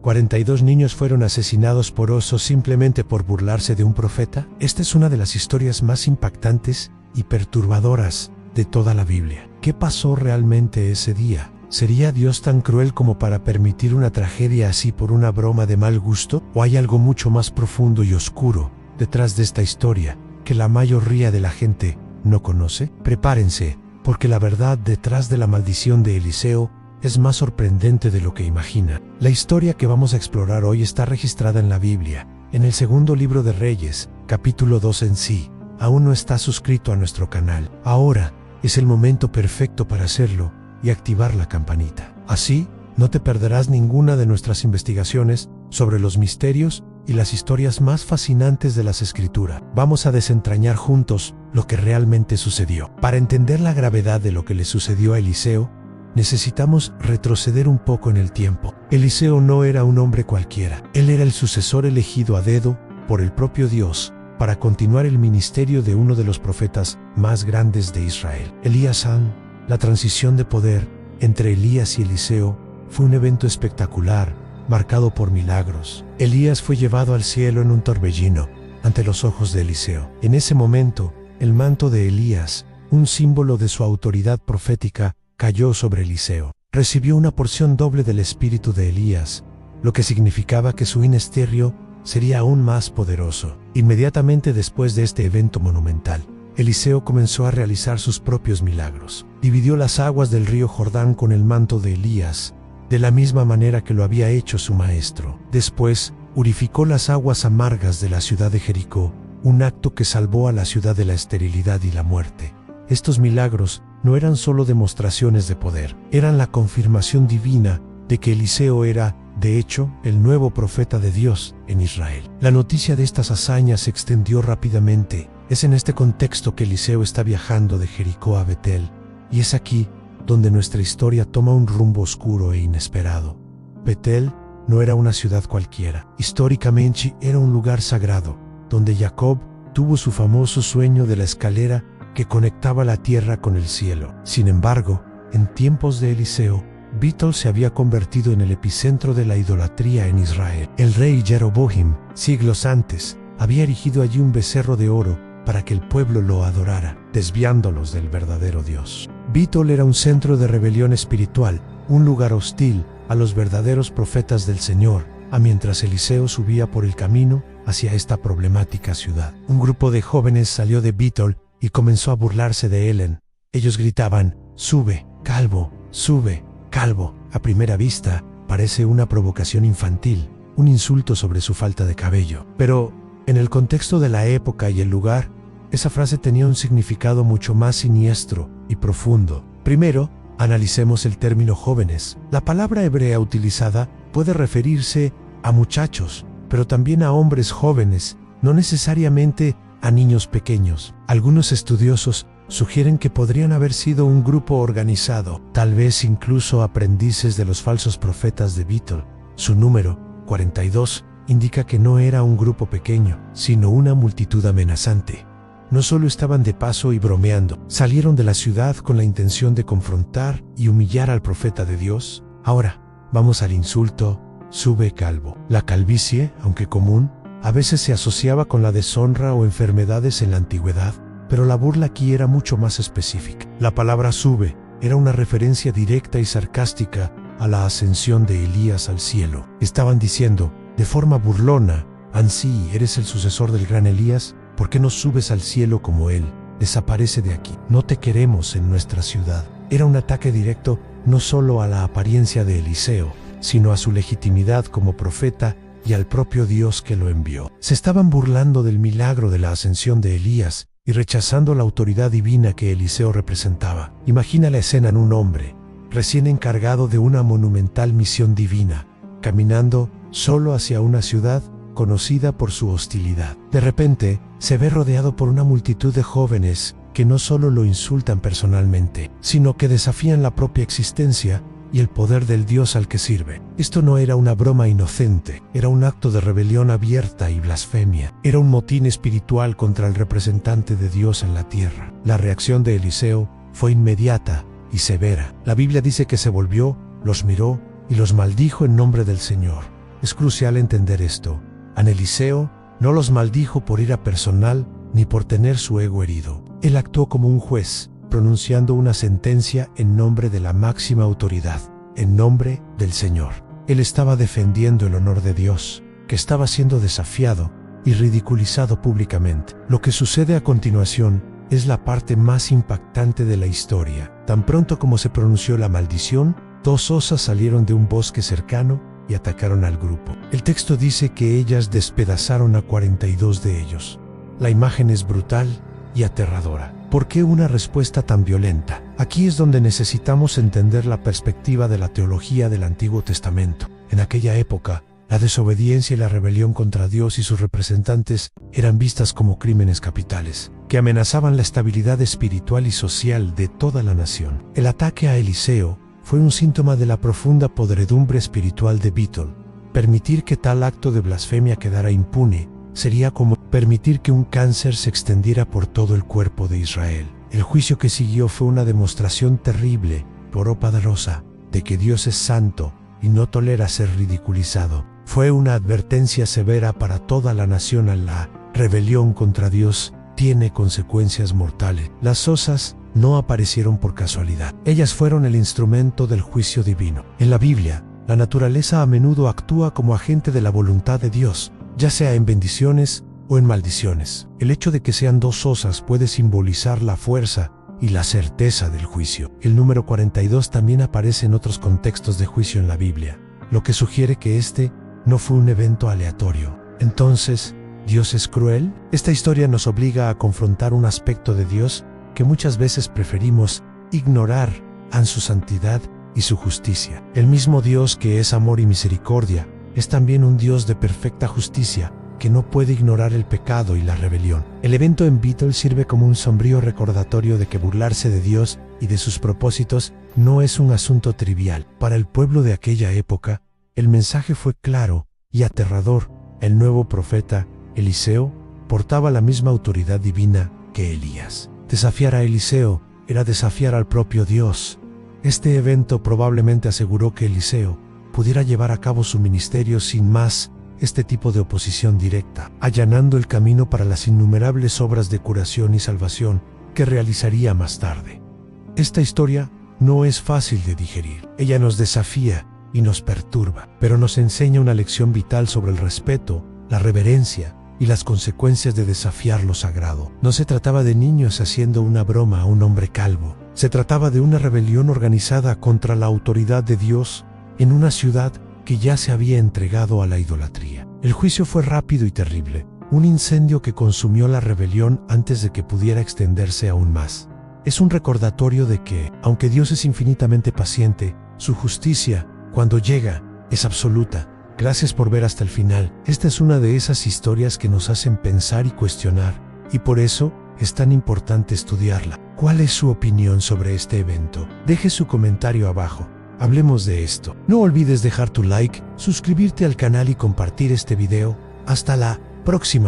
¿42 niños fueron asesinados por osos simplemente por burlarse de un profeta? Esta es una de las historias más impactantes y perturbadoras de toda la Biblia. ¿Qué pasó realmente ese día? ¿Sería Dios tan cruel como para permitir una tragedia así por una broma de mal gusto? ¿O hay algo mucho más profundo y oscuro detrás de esta historia que la mayoría de la gente no conoce? Prepárense, porque la verdad detrás de la maldición de Eliseo es más sorprendente de lo que imagina. La historia que vamos a explorar hoy está registrada en la Biblia, en el segundo libro de Reyes, capítulo 2 en sí. Aún no estás suscrito a nuestro canal. Ahora es el momento perfecto para hacerlo y activar la campanita. Así, no te perderás ninguna de nuestras investigaciones sobre los misterios y las historias más fascinantes de las Escrituras. Vamos a desentrañar juntos lo que realmente sucedió. Para entender la gravedad de lo que le sucedió a Eliseo, necesitamos retroceder un poco en el tiempo. Eliseo no era un hombre cualquiera. Él era el sucesor elegido a dedo por el propio Dios para continuar el ministerio de uno de los profetas más grandes de Israel. La transición de poder entre Elías y Eliseo fue un evento espectacular, marcado por milagros. Elías fue llevado al cielo en un torbellino ante los ojos de Eliseo. En ese momento, el manto de Elías, un símbolo de su autoridad profética, cayó sobre Eliseo. Recibió una porción doble del espíritu de Elías, lo que significaba que su ministerio sería aún más poderoso. Inmediatamente después de este evento monumental, Eliseo comenzó a realizar sus propios milagros. Dividió las aguas del río Jordán con el manto de Elías, de la misma manera que lo había hecho su maestro. Después, purificó las aguas amargas de la ciudad de Jericó, un acto que salvó a la ciudad de la esterilidad y la muerte. Estos milagros no eran solo demostraciones de poder, eran la confirmación divina de que Eliseo era, de hecho, el nuevo profeta de Dios en Israel. La noticia de estas hazañas se extendió rápidamente. Es en este contexto que Eliseo está viajando de Jericó a Betel, y es aquí donde nuestra historia toma un rumbo oscuro e inesperado. Betel no era una ciudad cualquiera. Históricamente era un lugar sagrado, donde Jacob tuvo su famoso sueño de la escalera que conectaba la tierra con el cielo. Sin embargo, en tiempos de Eliseo, Betel se había convertido en el epicentro de la idolatría en Israel. El rey Jeroboam, siglos antes, había erigido allí un becerro de oro para que el pueblo lo adorara, desviándolos del verdadero Dios. Betel era un centro de rebelión espiritual, un lugar hostil a los verdaderos profetas del Señor, mientras Eliseo subía por el camino hacia esta problemática ciudad. Un grupo de jóvenes salió de Betel y comenzó a burlarse de él. Ellos gritaban: "Sube, calvo, sube, calvo". A primera vista, parece una provocación infantil, un insulto sobre su falta de cabello. Pero, en el contexto de la época y el lugar, esa frase tenía un significado mucho más siniestro y profundo. Primero, analicemos el término jóvenes. La palabra hebrea utilizada puede referirse a muchachos, pero también a hombres jóvenes, no necesariamente a niños pequeños. Algunos estudiosos sugieren que podrían haber sido un grupo organizado, tal vez incluso aprendices de los falsos profetas de Betel. Su número, 42, indica que no era un grupo pequeño, sino una multitud amenazante. No solo estaban de paso y bromeando, salieron de la ciudad con la intención de confrontar y humillar al profeta de Dios. Ahora, vamos al insulto: "Sube, calvo". La calvicie, aunque común, a veces se asociaba con la deshonra o enfermedades en la antigüedad, pero la burla aquí era mucho más específica. La palabra "sube" era una referencia directa y sarcástica a la ascensión de Elías al cielo. Estaban diciendo, de forma burlona: "Ansí, eres el sucesor del gran Elías, ¿por qué no subes al cielo como él? Desaparece de aquí. No te queremos en nuestra ciudad". Era un ataque directo no solo a la apariencia de Eliseo, sino a su legitimidad como profeta y al propio Dios que lo envió. Se estaban burlando del milagro de la ascensión de Elías y rechazando la autoridad divina que Eliseo representaba. Imagina la escena en un hombre, recién encargado de una monumental misión divina, caminando solo hacia una ciudad conocida por su hostilidad. De repente, se ve rodeado por una multitud de jóvenes que no solo lo insultan personalmente, sino que desafían la propia existencia y el poder del Dios al que sirve. Esto no era una broma inocente, era un acto de rebelión abierta y blasfemia. Era un motín espiritual contra el representante de Dios en la tierra. La reacción de Eliseo fue inmediata y severa. La Biblia dice que se volvió, los miró y los maldijo en nombre del Señor. Es crucial entender esto. A Eliseo no los maldijo por ira personal ni por tener su ego herido. Él actuó como un juez, pronunciando una sentencia en nombre de la máxima autoridad, en nombre del Señor. Él estaba defendiendo el honor de Dios, que estaba siendo desafiado y ridiculizado públicamente. Lo que sucede a continuación es la parte más impactante de la historia. Tan pronto como se pronunció la maldición, 2 osas salieron de un bosque cercano y atacaron al grupo. El texto dice que ellas despedazaron a 42 de ellos. La imagen es brutal y aterradora. ¿Por qué una respuesta tan violenta? Aquí es donde necesitamos entender la perspectiva de la teología del Antiguo Testamento. En aquella época, la desobediencia y la rebelión contra Dios y sus representantes eran vistas como crímenes capitales, que amenazaban la estabilidad espiritual y social de toda la nación. El ataque a Eliseo fue un síntoma de la profunda podredumbre espiritual de Beetle. Permitir que tal acto de blasfemia quedara impune sería como permitir que un cáncer se extendiera por todo el cuerpo de Israel. El juicio que siguió fue una demostración terrible, poderosa, de que Dios es santo y no tolera ser ridiculizado. Fue una advertencia severa para toda la nación. La rebelión contra Dios tiene consecuencias mortales. Las osas no aparecieron por casualidad. Ellas fueron el instrumento del juicio divino. En la Biblia, la naturaleza a menudo actúa como agente de la voluntad de Dios, ya sea en bendiciones o en maldiciones. El hecho de que sean 2 osas puede simbolizar la fuerza y la certeza del juicio. El número 42 también aparece en otros contextos de juicio en la Biblia, lo que sugiere que este no fue un evento aleatorio. Entonces, ¿Dios es cruel? Esta historia nos obliga a confrontar un aspecto de Dios que muchas veces preferimos ignorar, en su santidad y su justicia. El mismo Dios que es amor y misericordia es también un Dios de perfecta justicia que no puede ignorar el pecado y la rebelión. El evento en Beetle sirve como un sombrío recordatorio de que burlarse de Dios y de sus propósitos no es un asunto trivial. Para el pueblo de aquella época, el mensaje fue claro y aterrador. El nuevo profeta, Eliseo, portaba la misma autoridad divina que Elías. Desafiar a Eliseo era desafiar al propio Dios. Este evento probablemente aseguró que Eliseo pudiera llevar a cabo su ministerio sin más este tipo de oposición directa, allanando el camino para las innumerables obras de curación y salvación que realizaría más tarde. Esta historia no es fácil de digerir. Ella nos desafía y nos perturba, pero nos enseña una lección vital sobre el respeto, la reverencia y las consecuencias de desafiar lo sagrado. No se trataba de niños haciendo una broma a un hombre calvo. Se trataba de una rebelión organizada contra la autoridad de Dios en una ciudad que ya se había entregado a la idolatría. El juicio fue rápido y terrible, un incendio que consumió la rebelión antes de que pudiera extenderse aún más. Es un recordatorio de que, aunque Dios es infinitamente paciente, su justicia, cuando llega, es absoluta. Gracias por ver hasta el final. Esta es una de esas historias que nos hacen pensar y cuestionar, y por eso es tan importante estudiarla. ¿Cuál es su opinión sobre este evento? Deje su comentario abajo. Hablemos de esto. No olvides dejar tu like, suscribirte al canal y compartir este video. Hasta la próxima.